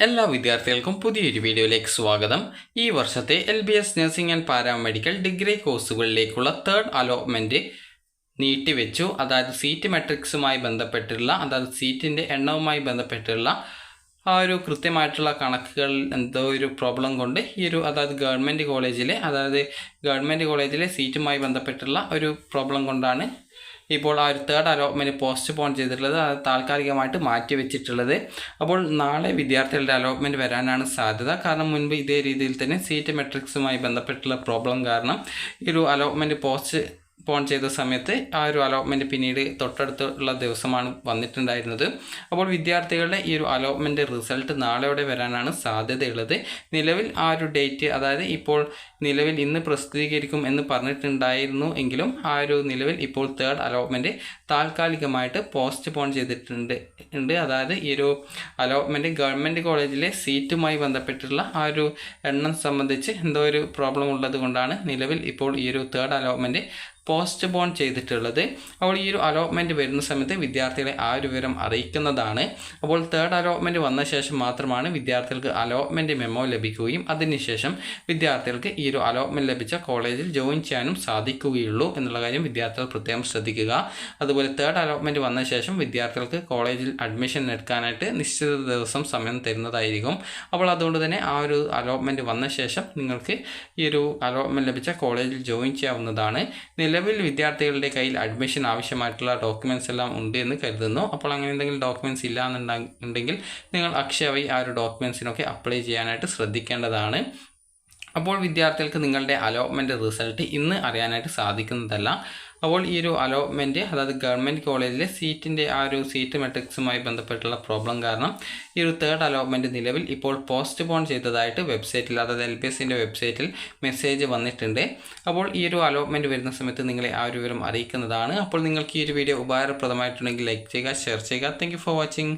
എല്ലാ വിദ്യാർത്ഥികൾക്കും പുതിയൊരു വീഡിയോയിലേക്ക് സ്വാഗതം. ഈ വർഷത്തെ LBS nursing and paramedical degree കോഴ്സുകളിലേക്കുള്ള തേർഡ് അലോട്ട്മെൻറ്റ് നീട്ടിവെച്ചു. അതായത് സീറ്റ് മെട്രിക്സുമായി ബന്ധപ്പെട്ടുള്ള, അതായത് സീറ്റിൻ്റെ എണ്ണവുമായി ബന്ധപ്പെട്ടുള്ള ആ ഒരു കൃത്യമായിട്ടുള്ള കണക്കുകൾ എന്തോ ഒരു പ്രോബ്ലം കൊണ്ട് അതായത് ഗവൺമെൻറ് കോളേജിലെ സീറ്റുമായി ബന്ധപ്പെട്ടുള്ള ഒരു പ്രോബ്ലം കൊണ്ടാണ് ഇപ്പോൾ ആ ഒരു തേർഡ് അലോട്ട്മെൻറ്റ് പോസ്റ്റ് പോൺ ചെയ്തിട്ടുള്ളത്, അത് താൽക്കാലികമായിട്ട് മാറ്റി വെച്ചിട്ടുള്ളത്. അപ്പോൾ നാളെ വിദ്യാർത്ഥികളുടെ അലോട്ട്മെൻറ്റ് വരാനാണ് സാധ്യത. കാരണം മുൻപ് ഇതേ രീതിയിൽ തന്നെ സീറ്റ് മെട്രിക്സുമായി ബന്ധപ്പെട്ടുള്ള പ്രോബ്ലം കാരണം അലോട്ട്മെൻറ്റ് പോസ്റ്റ് പോൺ ചെയ്ത സമയത്ത് ആ ഒരു അലോട്ട്മെൻറ്റ് പിന്നീട് തൊട്ടടുത്തുള്ള ദിവസമാണ് വന്നിട്ടുണ്ടായിരുന്നത്. അപ്പോൾ വിദ്യാർത്ഥികളുടെ അലോട്ട്മെൻറ്റ് റിസൾട്ട് നാളെയോടെ വരാനാണ് സാധ്യതയുള്ളത്. നിലവിൽ ആ ഒരു ഡേറ്റ്, അതായത് ഇപ്പോൾ നിലവിൽ ഇന്ന് പ്രസിദ്ധീകരിക്കും എന്ന് പറഞ്ഞിട്ടുണ്ടായിരുന്നു എങ്കിലും നിലവിൽ ഇപ്പോൾ തേർഡ് അലോട്ട്മെൻറ്റ് താൽക്കാലികമായിട്ട് പോസ്റ്റ് പോൺ ചെയ്തിട്ടുണ്ട്. അതായത് അലോട്ട്മെൻറ്റ് ഗവൺമെൻറ് കോളേജിലെ സീറ്റുമായി ബന്ധപ്പെട്ടുള്ള ആ ഒരു എണ്ണം സംബന്ധിച്ച് എന്തോ ഒരു പ്രോബ്ലം ഉള്ളത് കൊണ്ടാണ് നിലവിൽ ഇപ്പോൾ തേർഡ് അലോട്ട്മെൻറ്റ് പോസ്റ്റ് പോൺ ചെയ്തിട്ടുള്ളത്. അപ്പോൾ അലോട്ട്മെൻറ്റ് വരുന്ന സമയത്ത് വിദ്യാർത്ഥികളെ ആ ഒരു വിവരം അറിയിക്കുന്നതാണ്. അപ്പോൾ തേർഡ് അലോട്ട്മെൻറ്റ് വന്ന ശേഷം മാത്രമാണ് വിദ്യാർത്ഥികൾക്ക് അലോട്ട്മെൻറ്റ് മെമ്മോ ലഭിക്കുകയും അതിനുശേഷം വിദ്യാർത്ഥികൾക്ക് അലോട്ട്മെൻറ്റ് ലഭിച്ച കോളേജിൽ ജോയിൻ ചെയ്യാനും സാധിക്കുകയുള്ളൂ എന്നുള്ള കാര്യം വിദ്യാർത്ഥികൾ പ്രത്യേകം ശ്രദ്ധിക്കുക. അതുപോലെ തേർഡ് അലോട്ട്മെൻറ്റ് വന്ന ശേഷം വിദ്യാർത്ഥികൾക്ക് കോളേജിൽ അഡ്മിഷൻ എടുക്കാനായിട്ട് നിശ്ചിത ദിവസം സമയം തരുന്നതായിരിക്കും. അപ്പോൾ അതുകൊണ്ട് തന്നെ ആ ഒരു അലോട്ട്മെൻറ്റ് വന്ന ശേഷം നിങ്ങൾക്ക് അലോട്ട്മെൻറ്റ് ലഭിച്ച കോളേജിൽ ജോയിൻ ചെയ്യാവുന്നതാണ്. നിലവിൽ വിദ്യാർത്ഥികളുടെ കയ്യിൽ അഡ്മിഷൻ ആവശ്യമായിട്ടുള്ള ഡോക്യുമെൻറ്റ്സ് എല്ലാം ഉണ്ട് എന്ന് കരുതുന്നു. അപ്പോൾ അങ്ങനെ എന്തെങ്കിലും ഡോക്യുമെൻറ്റ്സ് ഇല്ല എന്നുണ്ടെങ്കിൽ നിങ്ങൾ അക്ഷയ വഴി ആ ഒരു ഡോക്യുമെൻറ്റ്സിനൊക്കെ അപ്ലൈ ചെയ്യാനായിട്ട് ശ്രദ്ധിക്കേണ്ടതാണ്. അപ്പോൾ വിദ്യാർത്ഥികൾക്ക് നിങ്ങളുടെ അലോട്ട്മെൻറ്റ് റിസൾട്ട് ഇന്ന് അറിയാനായിട്ട് സാധിക്കുന്നതല്ല. അപ്പോൾ അലോട്ട്മെൻറ്റ്, അതായത് ഗവൺമെൻറ് കോളേജിലെ സീറ്റിൻ്റെ ആ ഒരു സീറ്റ് മെട്രിക്സുമായി ബന്ധപ്പെട്ടുള്ള പ്രോബ്ലം കാരണം തേർഡ് അലോട്ട്മെൻറ്റ് നിലവിൽ ഇപ്പോൾ പോസ്റ്റ് പോൺ ചെയ്തതായിട്ട് വെബ്സൈറ്റിൽ, അതായത് LBSൻ്റെ വെബ്സൈറ്റിൽ മെസ്സേജ് വന്നിട്ടുണ്ട്. അപ്പോൾ അലോട്ട്മെൻറ്റ് വരുന്ന സമയത്ത് നിങ്ങളെ ആ ഒരു വിവരം അറിയിക്കുന്നതാണ്. അപ്പോൾ നിങ്ങൾക്ക് വീഡിയോ ഉപകാരപ്രദമായിട്ടുണ്ടെങ്കിൽ ലൈക്ക് ചെയ്യുക, ഷെയർ ചെയ്യുക. Thank you for watching.